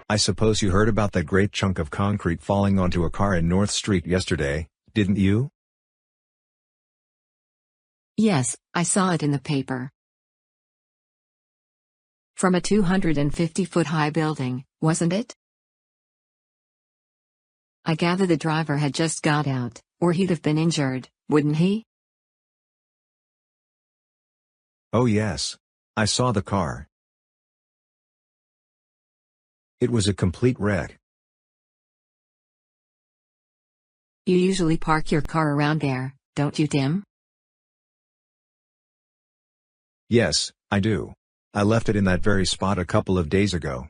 I suppose you heard about that great chunk of concrete falling onto a car in North Street yesterday, didn't you? Yes, I saw it in the paper. From a 250-foot-high building, wasn't it? I gather the driver had just got out, or he'd have been injured, wouldn't he? Oh yes. I saw the car. It was a complete wreck. You usually park your car around there, don't you, Tim? Yes, I do. I left it in that very spot a couple of days ago.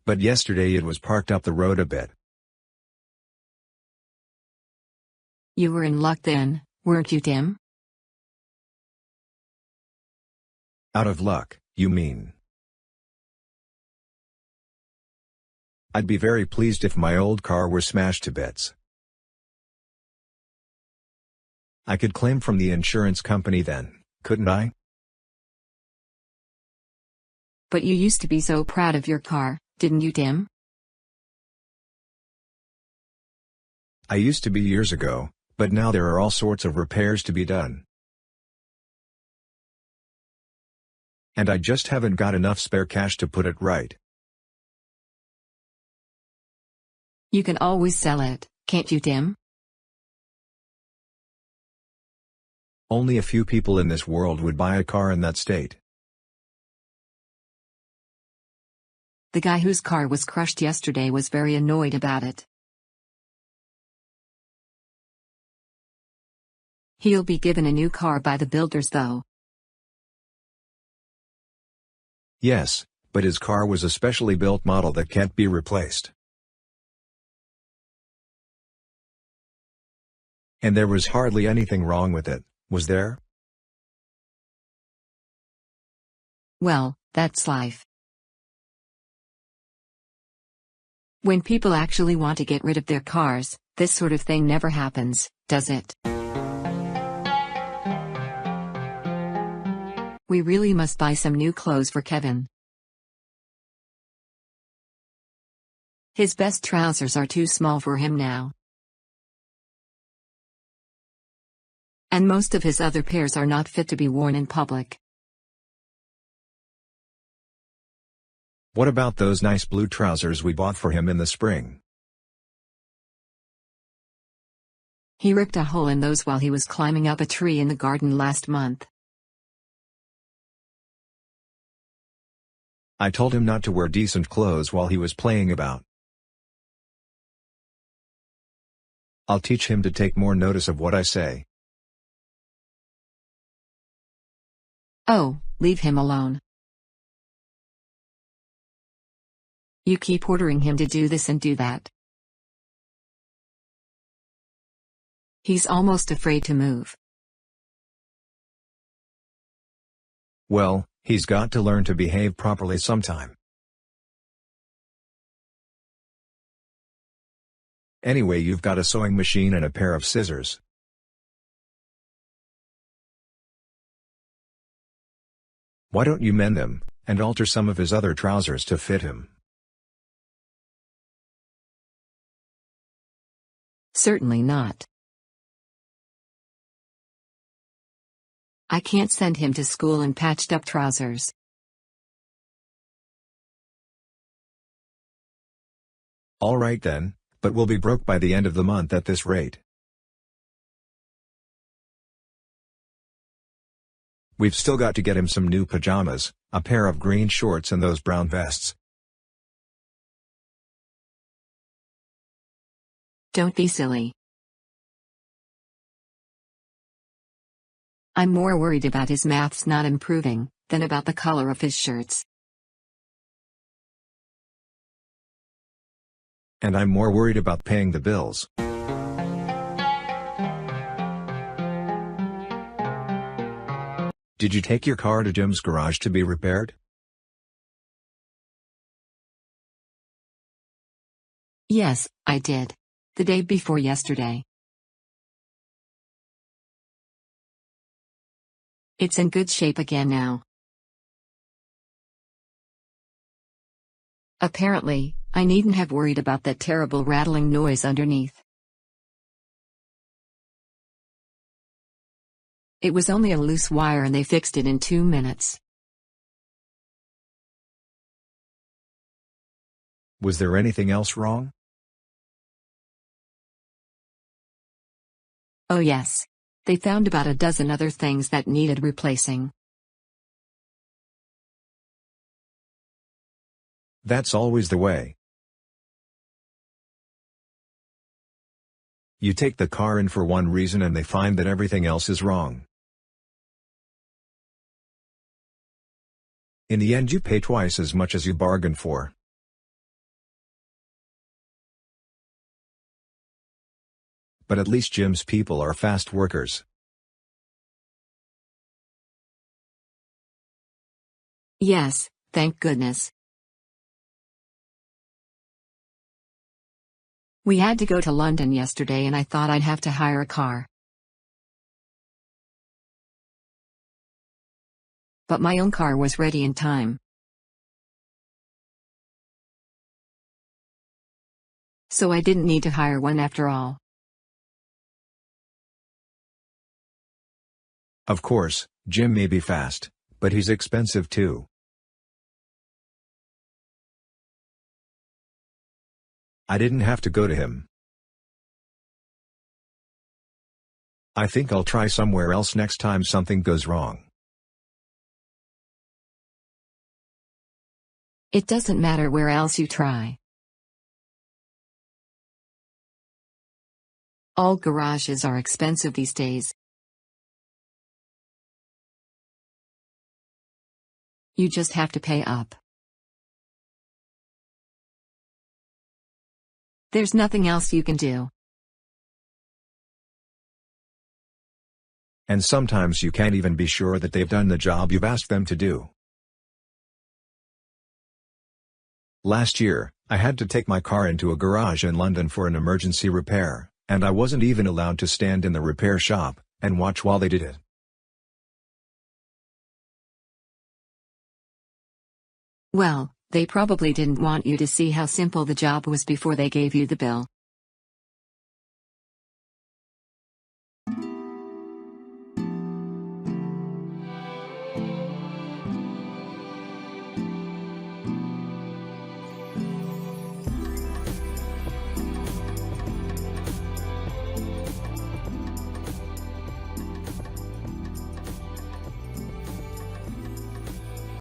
But yesterday it was parked up the road a bit. You were in luck then, weren't you, Tim? Out of luck, you mean? I'd be very pleased if my old car were smashed to bits. I could claim from the insurance company then, couldn't I? But you used to be so proud of your car, didn't you, Tim? I used to be years ago, but now there are all sorts of repairs to be done. And I just haven't got enough spare cash to put it right. You can always sell it, can't you, Tim? Only a few people in this world would buy a car in that state. The guy whose car was crushed yesterday was very annoyed about it. He'll be given a new car by the builders though. Yes, but his car was a specially built model that can't be replaced. And there was hardly anything wrong with it, was there? Well, that's life. When people actually want to get rid of their cars, this sort of thing never happens, does it? We really must buy some new clothes for Kevin. His best trousers are too small for him now. And most of his other pairs are not fit to be worn in public. What about those nice blue trousers we bought for him in the spring? He ripped a hole in those while he was climbing up a tree in the garden last month. I told him not to wear decent clothes while he was playing about. I'll teach him to take more notice of what I say. Oh, leave him alone. You keep ordering him to do this and do that. He's almost afraid to move. Well, he's got to learn to behave properly sometime. Anyway, you've got a sewing machine and a pair of scissors. Why don't you mend them, and alter some of his other trousers to fit him? Certainly not. I can't send him to school in patched-up trousers. All right then, but we'll be broke by the end of the month at this rate. We've still got to get him some new pajamas, a pair of green shorts and those brown vests. Don't be silly. I'm more worried about his maths not improving than about the color of his shirts. And I'm more worried about paying the bills. Did you take your car to Jim's garage to be repaired? Yes, I did. The day before yesterday. It's in good shape again now. Apparently, I needn't have worried about that terrible rattling noise underneath. It was only a loose wire and they fixed it in 2 minutes. Was there anything else wrong? Oh yes. They found about a dozen other things that needed replacing. That's always the way. You take the car in for one reason and they find that everything else is wrong. In the end you pay twice as much as you bargained for. But at least Jim's people are fast workers. Yes, thank goodness. We had to go to London yesterday and I thought I'd have to hire a car. But my own car was ready in time. So I didn't need to hire one after all. Of course, Jim may be fast, but he's expensive too. I didn't have to go to him. I think I'll try somewhere else next time something goes wrong. It doesn't matter where else you try. All garages are expensive these days. You just have to pay up. There's nothing else you can do. And sometimes you can't even be sure that they've done the job you've asked them to do. Last year, I had to take my car into a garage in London for an emergency repair, and I wasn't even allowed to stand in the repair shop and watch while they did it. Well, they probably didn't want you to see how simple the job was before they gave you the bill.